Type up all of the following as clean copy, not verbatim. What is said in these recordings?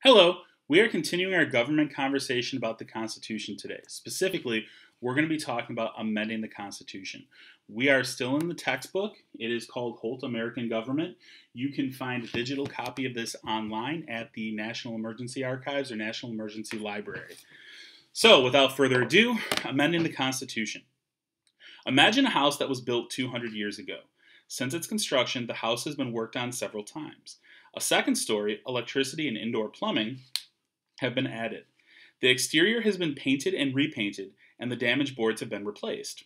Hello, we are continuing our government conversation about the Constitution today. Specifically, we're going to be talking about amending the Constitution. We are still in the textbook. It is called Holt American Government. You can find a digital copy of this online at the National Emergency Archives or National Emergency Library. So, without further ado, amending the Constitution. Imagine a house that was built 200 years ago. Since its construction, the house has been worked on several times. A second story, electricity and indoor plumbing, have been added. The exterior has been painted and repainted, and the damaged boards have been replaced.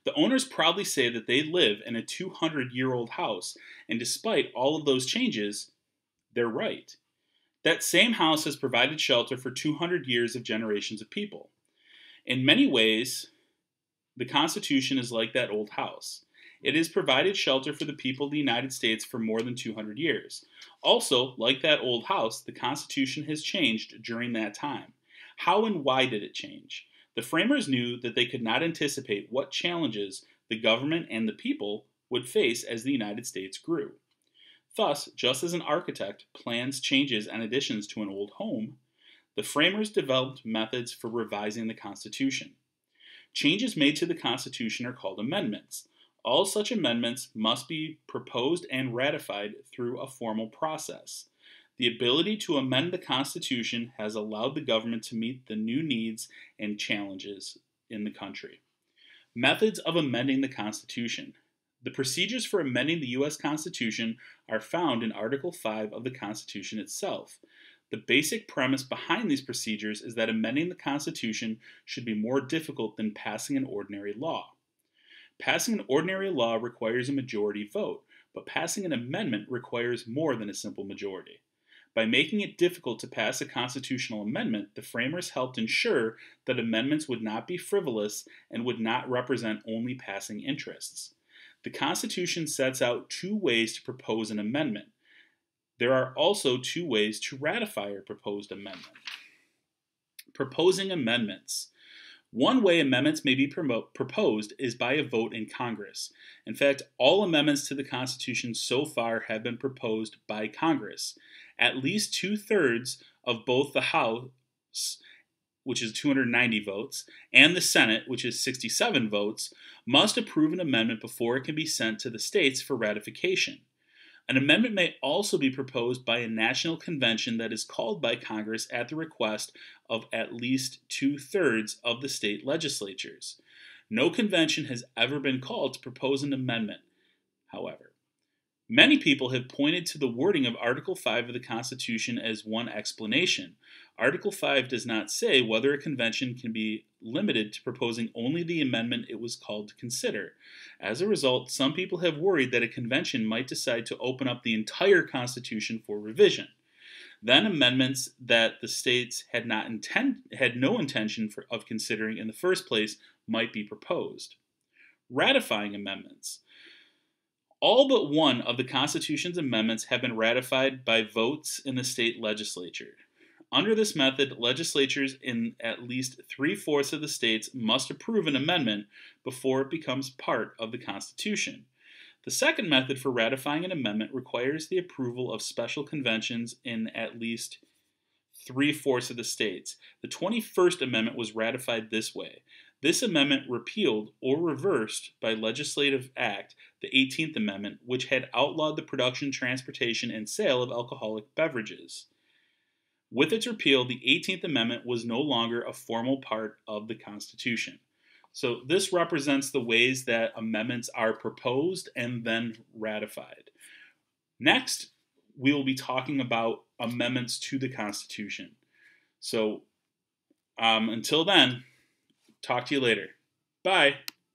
The owners proudly say that they live in a 200-year-old house, and despite all of those changes, they're right. That same house has provided shelter for 200 years of generations of people. In many ways, the Constitution is like that old house. It has provided shelter for the people of the United States for more than 200 years. Also, like that old house, the Constitution has changed during that time. How and why did it change? The framers knew that they could not anticipate what challenges the government and the people would face as the United States grew. Thus, just as an architect plans changes and additions to an old home, the framers developed methods for revising the Constitution. Changes made to the Constitution are called amendments. All such amendments must be proposed and ratified through a formal process. The ability to amend the Constitution has allowed the government to meet the new needs and challenges in the country. Methods of amending the Constitution. The procedures for amending the U.S. Constitution are found in Article 5 of the Constitution itself. The basic premise behind these procedures is that amending the Constitution should be more difficult than passing an ordinary law. Passing an ordinary law requires a majority vote, but passing an amendment requires more than a simple majority. By making it difficult to pass a constitutional amendment, the framers helped ensure that amendments would not be frivolous and would not represent only passing interests. The Constitution sets out two ways to propose an amendment. There are also two ways to ratify a proposed amendment. Proposing amendments. One way amendments may be proposed is by a vote in Congress. In fact, all amendments to the Constitution so far have been proposed by Congress. At least 2/3 of both the House, which is 290 votes, and the Senate, which is 67 votes, must approve an amendment before it can be sent to the states for ratification. An amendment may also be proposed by a national convention that is called by Congress at the request of at least 2/3 of the state legislatures. No convention has ever been called to propose an amendment, however. Many people have pointed to the wording of Article 5 of the Constitution as one explanation. Article 5 does not say whether a convention can be limited to proposing only the amendment it was called to consider. As a result, some people have worried that a convention might decide to open up the entire Constitution for revision. Then amendments that the states had no intention of considering in the first place might be proposed. Ratifying amendments. All but one of the Constitution's amendments have been ratified by votes in the state legislature. Under this method, legislatures in at least 3/4 of the states must approve an amendment before it becomes part of the Constitution. The second method for ratifying an amendment requires the approval of special conventions in at least 3/4 of the states. The 21st Amendment was ratified this way. This amendment repealed or reversed by legislative act the 18th Amendment, which had outlawed the production, transportation, and sale of alcoholic beverages. With its repeal, the 18th Amendment was no longer a formal part of the Constitution. So this represents the ways that amendments are proposed and then ratified. Next, we will be talking about amendments to the Constitution. So until then, talk to you later. Bye.